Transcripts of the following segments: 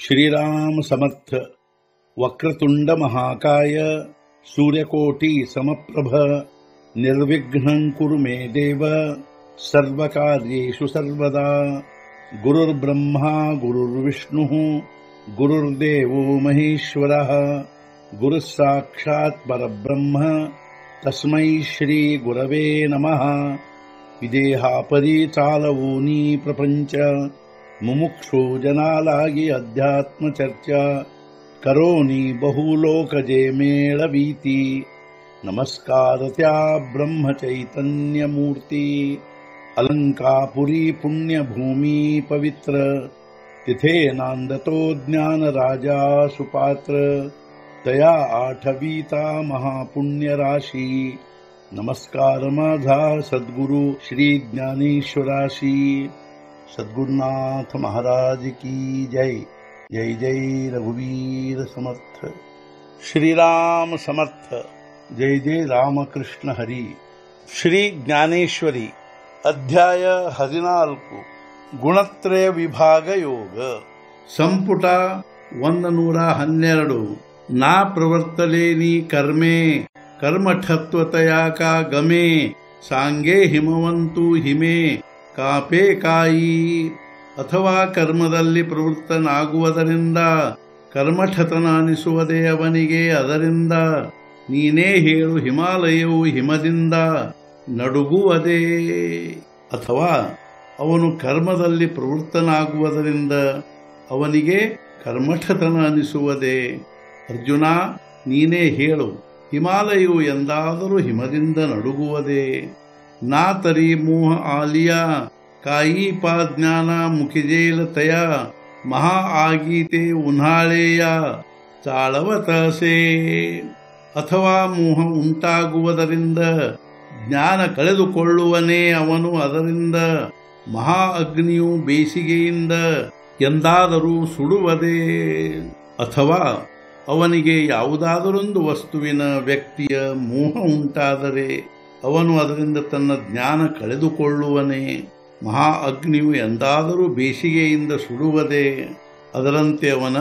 श्रीराम समर्थ। वक्रतुंड महाकाय सूर्यकोटि समप्रभ निर्विघ्नं कुरु मे देव सर्वकार्येषु सर्वदा। गुरुर्ब्रह्मा गुरुर्विष्णुः गुरुर्देवो महेश्वरः गुरुः साक्षात् परब्रह्म तस्मै श्री गुरवे नमः। विदेहापरि चालवूनी प्रपंच मुमुक्षु जनालागी अध्यात्म चर्चा करोनी बहुलोकजे मेळवीती। नमस्कार त्या ब्रह्म चैतन्य मूर्ती। अलंकापुरी पुण्यभूमी पवित्र तिथे नांदतो ज्ञान राजा सुपात्र। तया आठवीता महापुण्य राशी नमस्कार माझा सद्गुरु श्री ज्ञानेश्वराशी। सद्गुरुनाथ महाराज की जय। जय जय रघुवीर समर्थ। श्रीराम समर्थ। जय जय रामकृष्ण हरी। ಶ್ರೀ ಜ್ಞಾನೇಶ್ವರಿ ಅಧ್ಯಾಯ 14 ಗುಣತ್ರಯ ವಿಭಾಗ ಯೋಗ ಸಂಪುಟ 112 ನಾ ಪ್ರವರ್ತಲೇನಿ ಕರ್ಮೆ ಕರ್ಮಠತ್ವತಯಾ ಕಾ ಗಮೆ ಸಾಂಗೇ ಹಿಮವಂತು ಹಿಮೆ ಕಾಪೆ ಕಾಯಿ। ಅಥವಾ ಕರ್ಮದಲ್ಲಿ ಪ್ರವೃತ್ತನಾಗುವುದರಿಂದ ಕರ್ಮಠತನ ಅನಿಸುವುದೇ ಅವನಿಗೆ, ಅದರಿಂದ ನೀನೇ ಹೇಳು ಹಿಮಾಲಯವು ಹಿಮದಿಂದ ನಡುಗುವುದೇ। ಅಥವಾ ಅವನು ಕರ್ಮದಲ್ಲಿ ಪ್ರವೃತ್ತನಾಗುವುದರಿಂದ ಅವನಿಗೆ ಕರ್ಮಠತನ ಅನಿಸುವುದೇ। ಅರ್ಜುನ, ನೀನೇ ಹೇಳು ಹಿಮಾಲಯವು ಎಂದಾದರೂ ಹಿಮದಿಂದ ನಡುಗುವುದೇ। ನಾ ತರಿ ಮೋಹ ಆಲಿಯಾ ಕಾಯಿ ಪಾ ಜ್ಞಾನ ಮುಖಿಜೇಲತಯ ಮಹಾ ಆಗೀತೆ ಉನ್ಹಾಳೆಯ ಚಾಳವತಸೆ। ಅಥವಾ ಮೋಹ ಉಂಟಾಗುವುದರಿಂದ ಜ್ಞಾನ ಕಳೆದುಕೊಳ್ಳುವನೇ ಅವನು, ಅದರಿಂದ ಮಹಾ ಅಗ್ನಿಯು ಬೇಸಿಗೆಯಿಂದ ಎಂದಾದರೂ ಸುಡುವುದೇ। ಅಥವಾ ಅವನಿಗೆ ಯಾವುದಾದರೊಂದು ವಸ್ತುವಿನ ವ್ಯಕ್ತಿಯ ಮೋಹ ಉಂಟಾದರೆ ಅವನು ಅದರಿಂದ ತನ್ನ ಜ್ಞಾನ ಕಳೆದುಕೊಳ್ಳುವನೇ। ಮಹಾ ಅಗ್ನಿಯು ಎಂದಾದರೂ ಬೇಸಿಗೆಯಿಂದ ಸುಡುವುದೇ, ಅದರಂತೆ ಅವನ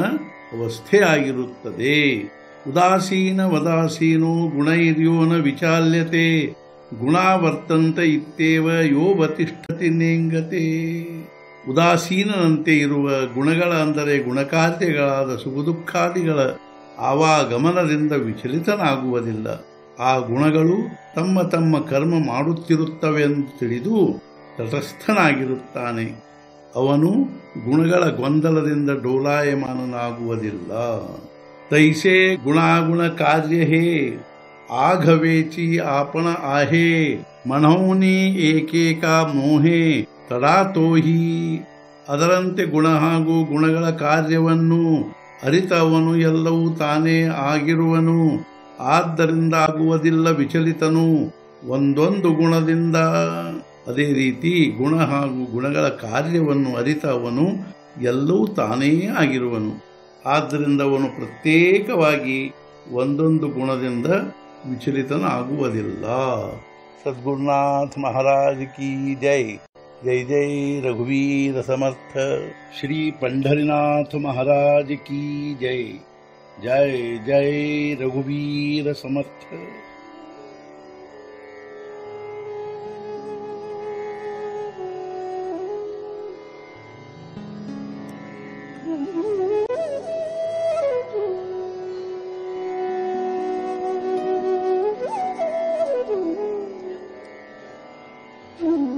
ಅವಸ್ಥೆ ಆಗಿರುತ್ತದೆ। ಉದಾಸೀನ ವದಾಸೀನೋ ಗುಣೈರ್ಯೋ ನ ವಿಚಾಲ್ಯತೆ ಗುಣಾವರ್ತಂತ ಇತ್ಯೇವ ಯೋ ವತಿಷ್ಠತಿ ನೇಂಗತೆ। ಉದಾಸೀನಂತೆ ಇರುವ ಗುಣಗಳ ಅಂದರೆ ಗುಣಕಾರ್ಯಗಳಾದ ಸುಖದುಃಖಾದಿಗಳ ಆವಾಗಮನದಿಂದ ವಿಚಲಿತನಾಗುವುದಿಲ್ಲ। ಆ ಗುಣಗಳು ತಮ್ಮ ತಮ್ಮ ಕರ್ಮ ಮಾಡುತ್ತಿರುತ್ತವೆಂದು ತಿಳಿದು ತಟಸ್ಥನಾಗಿರುತ್ತಾನೆ। ಅವನು ಗುಣಗಳ ಗೊಂದಲದಿಂದ ಡೋಲಾಯಮಾನನಾಗುವುದಿಲ್ಲ। ತೈಸೆ ಗುಣಾಗುಣ ಕಾರ್ಯ ಹೇ ಆಘವೇಚಿ ಆಪಣ ಆಹೇ ಮನೋನಿ ಏಕೇಕ ಮೋಹೆ ತಡಾತೋಹಿ। ಅದರಂತೆ ಗುಣ ಹಾಗೂ ಗುಣಗಳ ಕಾರ್ಯವನ್ನು ಅರಿತವನು ಎಲ್ಲವೂ ತಾನೇ ಆಗಿರುವನು, ಆದ್ದರಿಂದ ಆಗುವುದಿಲ್ಲ ವಿಚಲಿತನು ಒಂದೊಂದು ಗುಣದಿಂದ। ಅದೇ ರೀತಿ ಗುಣ ಹಾಗೂ ಗುಣಗಳ ಕಾರ್ಯವನ್ನು ಅರಿತ ಅವನು ಎಲ್ಲವೂ ತಾನೇ ಆಗಿರುವನು, ಆದ್ದರಿಂದ ಅವನು ಪ್ರತ್ಯೇಕವಾಗಿ ಒಂದೊಂದು ಗುಣದಿಂದ ವಿಚಲಿತನಾಗುವುದಿಲ್ಲ। ಸದ್ಗುರುನಾಥ ಮಹಾರಾಜ್ ಕಿ ಜೈ। ಜೈ ಜೈ ರಘುವೀರ ಸಮರ್ಥ। ಶ್ರೀ ಪಂಢರಿನಾಥ ಮಹಾರಾಜ್ ಕಿ ಜೈ। ಜೈ ಜೈ ರಘುವೀರ ಸಮರ್ಥ। Mm-hmm.